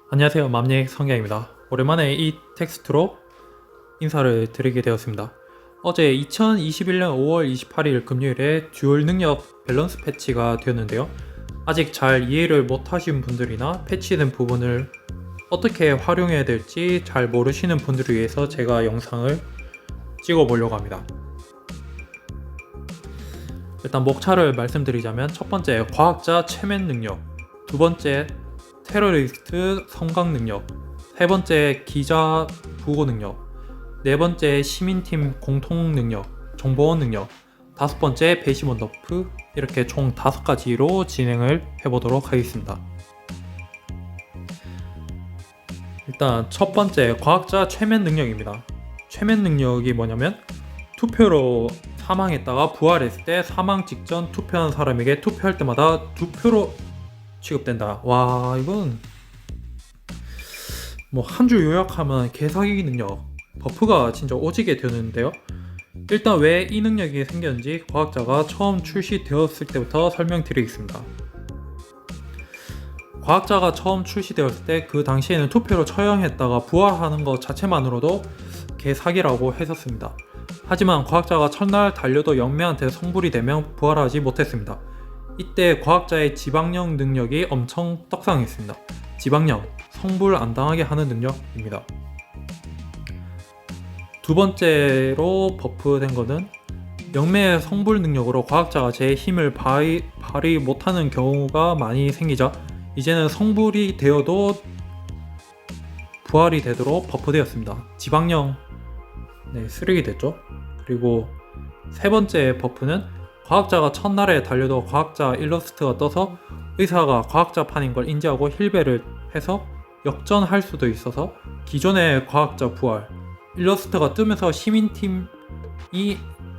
안녕하세요. 맘예 성경입니다. 오랜만에 이 텍스트로 인사를 드리게 되었습니다. 어제 2021년 5월 28일 금요일에 듀얼 능력 밸런스 패치가 되었는데요. 아직 잘 이해를 못하신 분들이나 패치된 부분을 어떻게 활용해야 될지 잘 모르시는 분들을 위해서 제가 영상을 찍어 보려고 합니다. 일단 목차를 말씀드리자면, 첫 번째 과학자 체면 능력, 두 번째 테러리스트 성강 능력, 세 번째 기자 부고 능력, 네 번째 시민팀 공통 능력, 정보원 능력, 다섯 번째 배심원 너프, 이렇게 총 5가지로 진행을 해보도록 하겠습니다. 일단 첫 번째 과학자 최면 능력입니다. 최면 능력이 뭐냐면, 투표로 사망했다가 부활했을 때 사망 직전 투표한 사람에게 투표할 때마다 2표로 취급된다. 와, 이건 뭐 한 줄 요약하면 개사기 능력, 버프가 진짜 오지게 되는데요. 일단 왜 이 능력이 생겼는지 과학자가 처음 출시되었을 때부터 설명드리겠습니다. 과학자가 처음 출시되었을 때 그 당시에는 투표로 처형했다가 부활하는 것 자체만으로도 개사기라고 했었습니다. 하지만 과학자가 첫날 달려도 영매한테 성불이 되면 부활하지 못했습니다. 이때 과학자의 지방령 능력이 엄청 떡상했습니다. 지방령, 성불 안 당하게 하는 능력입니다. 두 번째로 버프된 거는 영매의 성불 능력으로 과학자가 제 힘을 발휘 못하는 경우가 많이 생기자 이제는 성불이 되어도 부활이 되도록 버프되었습니다. 지방령, 쓰레기 됐죠. 그리고 세 번째 버프는 과학자가 첫날에 달려도 과학자 일러스트가 떠서 의사가 과학자판인 걸 인지하고 힐베를 해서 역전할 수도 있어서 기존의 과학자 부활 일러스트가 뜨면서 시민팀이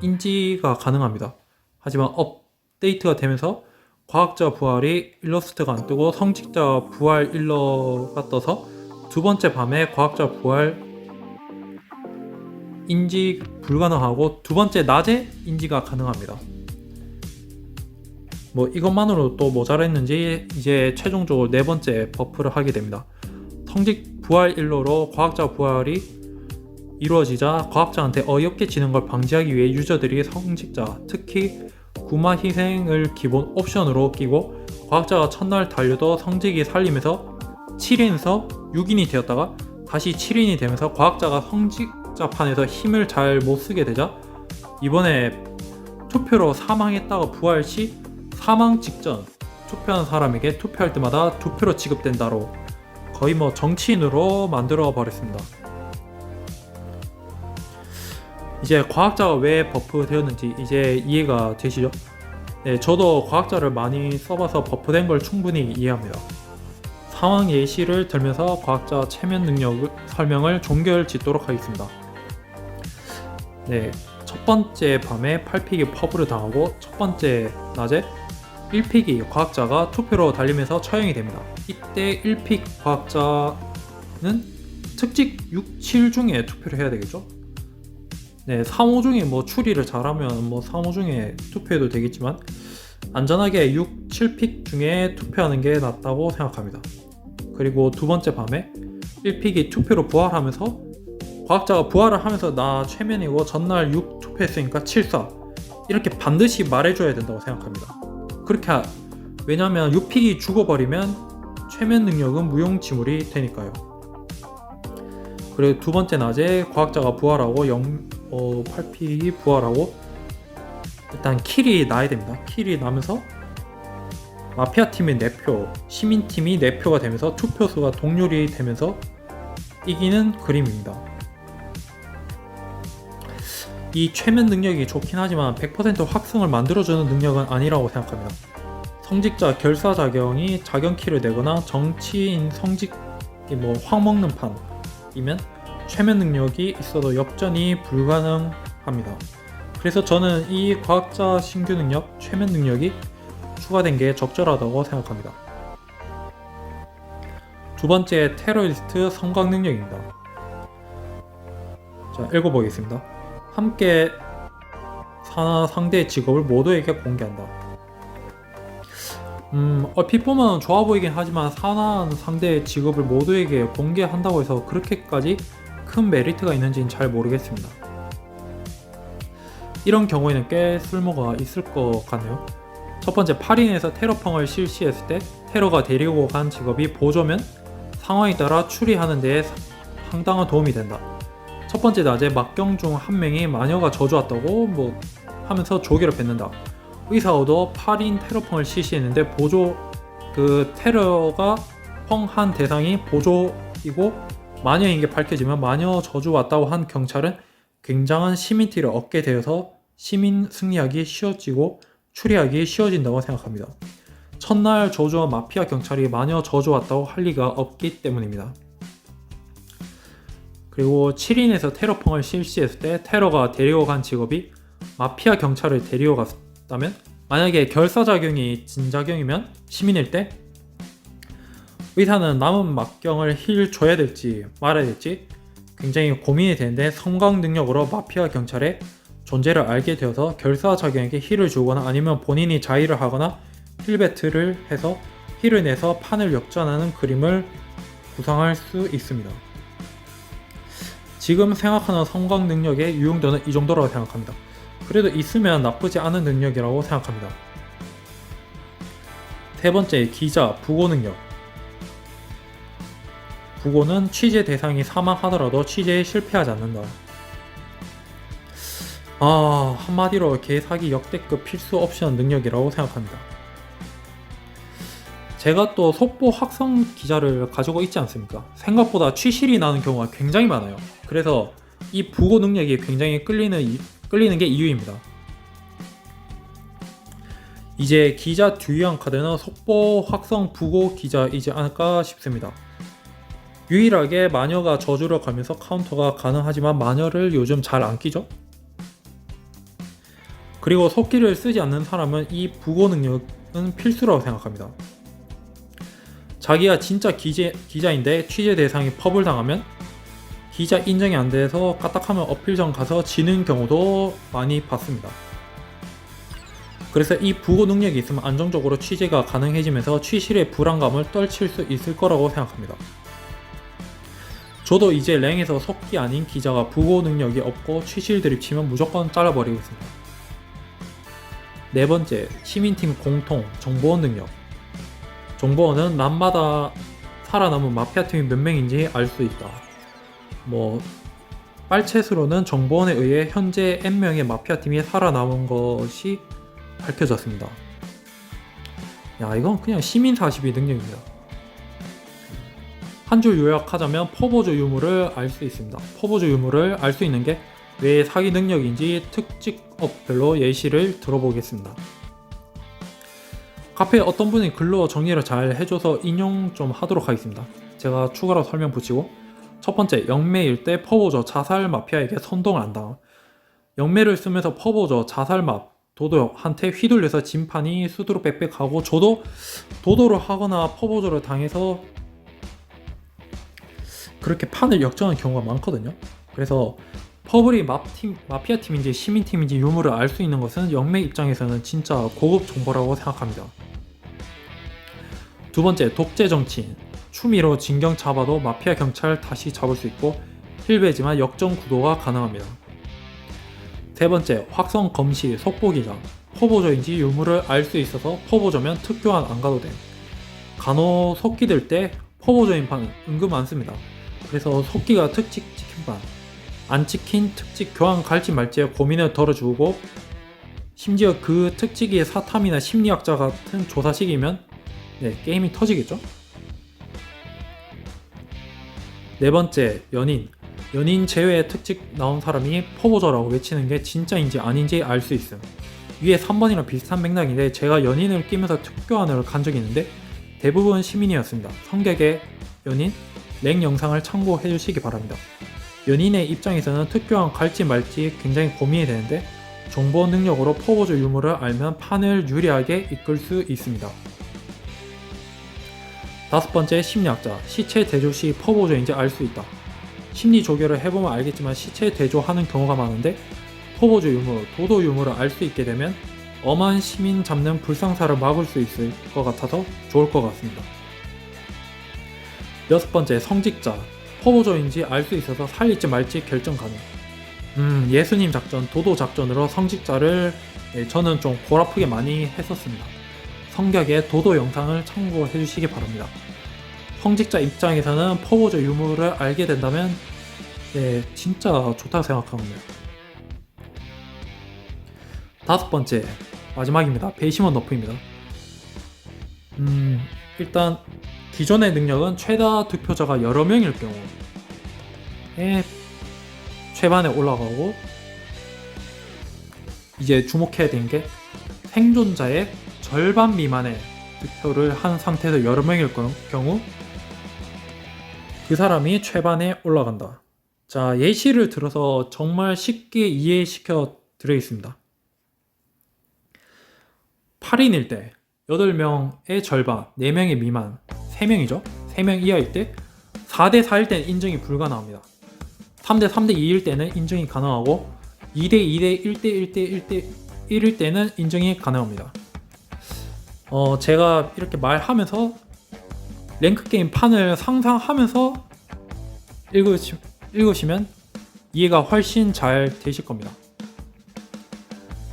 인지가 가능합니다. 하지만 업데이트가 되면서 과학자 부활이 일러스트가 안 뜨고 성직자 부활 일러가 떠서 두 번째 밤에 과학자 부활 인지 불가능하고 두 번째 낮에 인지가 가능합니다. 뭐 이것만으로 또 모자랐는지 이제 최종적으로 네 번째 버프를 하게 됩니다. 성직 부활 일로로 과학자 부활이 이루어지자 과학자한테 어이없게 지는 걸 방지하기 위해 유저들이 성직자, 특히 구마 희생을 기본 옵션으로 끼고 과학자가 첫날 달려도 성직이 살리면서 7인에서 6인이 되었다가 다시 7인이 되면서 과학자가 성직자판에서 힘을 잘 못쓰게 되자 이번에 투표로 사망했다가 부활 시 사망 직전 투표한 사람에게 투표할 때마다 2표로 지급된다로 거의 뭐 정치인으로 만들어 버렸습니다. 이제 과학자가 왜 버프 되었는지 이제 이해가 되시죠? 네, 저도 과학자를 많이 써봐서 버프된 걸 충분히 이해합니다. 상황 예시를 들면서 과학자 체면 능력 설명을 종결 짓도록 하겠습니다. 네, 첫 번째 밤에 8픽이 퍼블을 당하고 첫 번째 낮에 1픽이 과학자가 투표로 달리면서 처형이 됩니다. 이때 1픽 과학자는 특직 6, 7 중에 투표를 해야 되겠죠? 네, 3, 5 중에 뭐 추리를 잘하면 뭐 3, 5 중에 투표해도 되겠지만 안전하게 6, 7픽 중에 투표하는 게 낫다고 생각합니다. 그리고 두 번째 밤에 1픽이 투표로 부활하면서 과학자가 부활을 하면서 나 최면이고 전날 6 투표했으니까 7사 이렇게 반드시 말해줘야 된다고 생각합니다. 그렇게 왜냐면 6픽이 죽어버리면 최면 능력은 무용지물이 되니까요. 그리고 두 번째 낮에 과학자가 부활하고 8픽이 부활하고 일단 킬이 나야 됩니다. 킬이 나면서 마피아 팀의 4표, 시민팀이 4표가 되면서 투표수가 동률이 되면서 이기는 그림입니다. 이 최면 능력이 좋긴 하지만 100% 확승을 만들어주는 능력은 아니라고 생각합니다. 성직자 결사자경이 자경키를 내거나 정치인 성직이 뭐 확 먹는 판이면 최면 능력이 있어도 역전이 불가능합니다. 그래서 저는 이 과학자 신규 능력, 최면 능력이 추가된 게 적절하다고 생각합니다. 두 번째 테러리스트 성광 능력입니다. 자, 읽어보겠습니다. 함께 상대의 직업을 모두에게 공개한다. 얼핏 보면 좋아 보이긴 하지만 사나운 상대의 직업을 모두에게 공개한다고 해서 그렇게까지 큰 메리트가 있는지는 잘 모르겠습니다. 이런 경우에는 꽤 쓸모가 있을 것 같네요. 첫 번째, 8인에서 테러펑을 실시했을 때 테러가 데리고 간 직업이 보조면 상황에 따라 추리하는 데에 상당한 도움이 된다. 첫 번째 낮에 막경 중 한 명이 마녀가 저주왔다고 하면서 조기를 뱉는다. 의사도 8인 테러펑을 실시했는데 테러가 펑한 대상이 보조이고 마녀인 게 밝혀지면 마녀 저주 왔다고 한 경찰은 굉장한 시민티를 얻게 되어서 시민 승리하기 쉬워지고 추리하기 쉬워진다고 생각합니다. 첫날 저주와 마피아 경찰이 마녀 저주 왔다고 할 리가 없기 때문입니다. 그리고 7인에서 테러펑을 실시했을 때 테러가 데리고 간 직업이 마피아 경찰을 데리고 갔다면, 만약에 결사작용이 진작용이면 시민일 때 의사는 남은 막경을 힐 줘야 될지 말아야 될지 굉장히 고민이 되는데, 성광 능력으로 마피아 경찰의 존재를 알게 되어서 결사작용에게 힐을 주거나 아니면 본인이 자의를 하거나 힐 배틀을 해서 힐을 내서 판을 역전하는 그림을 구상할 수 있습니다. 지금 생각하는 성광 능력의 유용도는 이 정도라고 생각합니다. 그래도 있으면 나쁘지 않은 능력이라고 생각합니다. 세 번째, 기자, 부고 능력. 부고는 취재 대상이 사망하더라도 취재에 실패하지 않는다. 한마디로 개사기 역대급 필수 옵션 능력이라고 생각합니다. 제가 또 속보 확성 기자를 가지고 있지 않습니까? 생각보다 취실이 나는 경우가 굉장히 많아요. 그래서 이 부고 능력이 굉장히 끌리는 게 이유입니다. 이제 기자 듀이한 카드는 속보 확성 부고 기자이지 않을까 싶습니다. 유일하게 마녀가 저주를 걸면서 카운터가 가능하지만 마녀를 요즘 잘 안 끼죠? 그리고 속기를 쓰지 않는 사람은 이 부고 능력은 필수라고 생각합니다. 자기가 진짜 기자인데 취재 대상이 펍을 당하면 기자 인정이 안 돼서 까딱하면 어필전 가서 지는 경우도 많이 봤습니다. 그래서 이 부고 능력이 있으면 안정적으로 취재가 가능해지면서 취실의 불안감을 떨칠 수 있을 거라고 생각합니다. 저도 이제 랭에서 속기 아닌 기자가 부고 능력이 없고 취실 드립치면 무조건 잘라버리겠습니다. 네 번째, 시민팀 공통 정보원 능력. 정보원은 남마다 살아남은 마피아팀이 몇 명인지 알 수 있다. 빨챗으로는 정보원에 의해 현재 N명의 마피아팀이 살아남은 것이 밝혀졌습니다. 이건 그냥 시민42 능력입니다. 한 줄 요약하자면 퍼보조 유무를 알 수 있습니다. 퍼보조 유무를 알 수 있는 게 왜 사기 능력인지 특직업별로 예시를 들어보겠습니다. 카페에 어떤 분이 글로 정리를 잘 해줘서 인용 좀 하도록 하겠습니다. 제가 추가로 설명 붙이고, 첫 번째, 영매일 때 퍼보조 자살 마피아에게 선동을 한다. 영매를 쓰면서 퍼보조 자살 도도한테 휘둘려서 진판이 수두룩 빽빽하고, 저도 도도를 하거나 퍼보조를 당해서 그렇게 판을 역전하는 경우가 많거든요. 그래서 퍼블이 마피아팀인지 시민팀인지 유무를 알 수 있는 것은 영매 입장에서는 진짜 고급 정보라고 생각합니다. 두 번째, 독재 정치인. 추미로 진경 잡아도 마피아 경찰 다시 잡을 수 있고 힐베지만 역전 구도가 가능합니다. 세 번째, 확성 검시 속보기자. 퍼보조인지 유무를 알 수 있어서 퍼보조면 특교환 안 가도 돼. 간혹 속기들 때 퍼보조인 판은 은근 많습니다. 그래서 속기가 특직 찍힌 판, 안 찍힌 특직 교환 갈지 말지에 고민을 덜어주고, 심지어 그 특직이 사탐이나 심리학자 같은 조사식이면 게임이 터지겠죠? 네 번째, 연인 제외의 특직 나온 사람이 퍼보저라고 외치는 게 진짜인지 아닌지 알 수 있음. 위에 3번이랑 비슷한 맥락인데 제가 연인을 끼면서 특교환을 간 적이 있는데 대부분 시민이었습니다. 성격의 연인, 랭 영상을 참고해 주시기 바랍니다. 연인의 입장에서는 특교환 갈지 말지 굉장히 고민이 되는데 정보 능력으로 퍼보조 유무를 알면 판을 유리하게 이끌 수 있습니다. 다섯 번째, 심리학자. 시체 대조 시 퍼보조인지 알 수 있다. 심리 조결을 해보면 알겠지만 시체 대조하는 경우가 많은데 퍼보조 유무, 도도 유무를 알 수 있게 되면 엄한 시민 잡는 불상사를 막을 수 있을 것 같아서 좋을 것 같습니다. 6번째, 성직자. 포보조인지 알 수 있어서 살릴지 말지 결정 가능. 예수님 작전, 도도 작전으로 성직자를 저는 좀 골아프게 많이 했었습니다. 성격의 도도 영상을 참고해 주시기 바랍니다. 성직자 입장에서는 포보조 유무를 알게 된다면 진짜 좋다고 생각합니다. 5번째, 마지막입니다. 배심원 너프입니다. 일단 기존의 능력은 최다 득표자가 여러 명일 경우에 최반에 올라가고, 이제 주목해야 되는 게 생존자의 절반 미만의 득표를 한 상태에서 여러 명일 경우 그 사람이 최반에 올라간다. 자, 예시를 들어서 정말 쉽게 이해시켜 드리겠습니다. 8인일 때 8명의 절반, 4명의 미만, 3명이죠. 3명 이하일 때 4대 4일 때는 인정이 불가능합니다. 3대 3대 2일 때는 인정이 가능하고 2대 2대 1대 1대 1대 1일 때는 인정이 가능합니다. 제가 이렇게 말하면서 랭크게임 판을 상상하면서 읽으시면 이해가 훨씬 잘 되실 겁니다.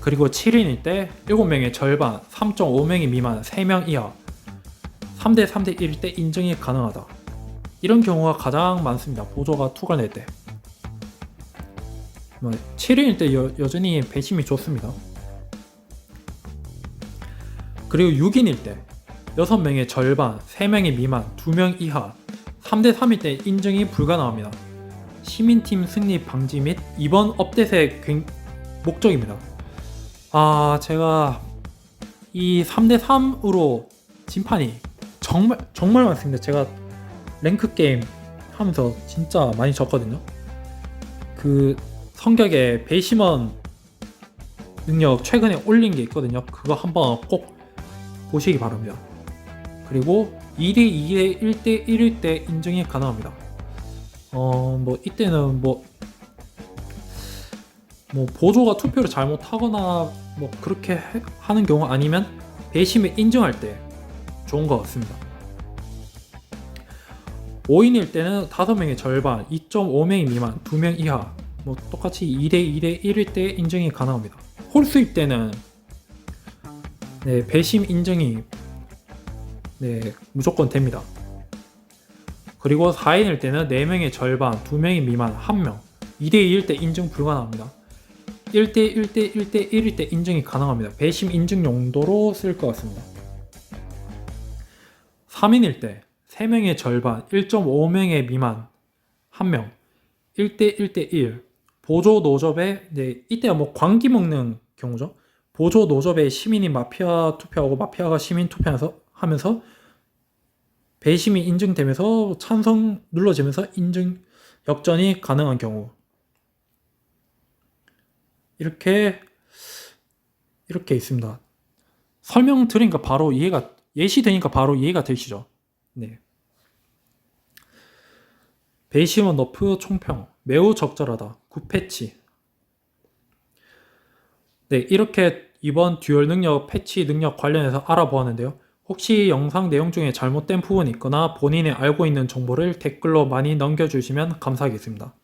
그리고 7인일 때 7명의 절반, 3.5명이 미만, 3명 이하, 3대 3대 1일 때 인정이 가능하다. 이런 경우가 가장 많습니다. 보조가 투과낼 때. 7인일 때 여전히 배심이 좋습니다. 그리고 6인일 때 6명의 절반, 3명의 미만, 2명 이하, 3대 3일 때 인정이 불가능합니다. 시민팀 승리 방지 및 이번 업데이트의 목적입니다. 제가 이 3대 3으로 진판이 정말 많습니다. 제가 랭크 게임 하면서 진짜 많이 졌거든요. 그 성격의 배심원 능력 최근에 올린 게 있거든요. 그거 한번 꼭 보시기 바랍니다. 그리고 2대 2대 1대 1일 때 인정이 가능합니다. 이때는 보조가 투표를 잘못하거나 그렇게 하는 경우 아니면 배심을 인정할 때 좋은 것 같습니다. 5인일 때는 5명의 절반, 2.5명이 미만, 2명 이하, 똑같이 2대 2대 1일 때 인정이 가능합니다. 홀수일 때는 배심 인정이 무조건 됩니다. 그리고 4인일 때는 4명의 절반, 2명이 미만, 1명, 2대 2일 때 인정 불가능합니다. 1대 1대 1대 1일 때 인정이 가능합니다. 배심 인증 용도로 쓸 것 같습니다. 3인일 때 3명의 절반, 1.5명의 미만, 1명, 1대 1대 1, 보조 노접에 이때가 광기 먹는 경우죠. 보조 노접에 시민이 마피아 투표하고 마피아가 시민 투표하면서 배심이 인증되면서 찬성 눌러지면서 인증 역전이 가능한 경우, 이렇게 있습니다. 설명 드리니까 바로 예시되니까 바로 이해가 되시죠? 네. 배심원 너프 총평 매우 적절하다. 굿패치. 이렇게 이번 듀얼 능력 패치 능력 관련해서 알아보았는데요. 혹시 영상 내용 중에 잘못된 부분이 있거나 본인이 알고 있는 정보를 댓글로 많이 남겨주시면 감사하겠습니다.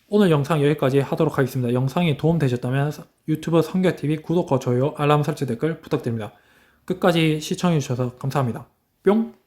오늘 영상 여기까지 하도록 하겠습니다. 영상이 도움되셨다면 유튜브 성격TV 구독과 좋아요, 알람 설정 댓글 부탁드립니다. 끝까지 시청해주셔서 감사합니다. 뿅!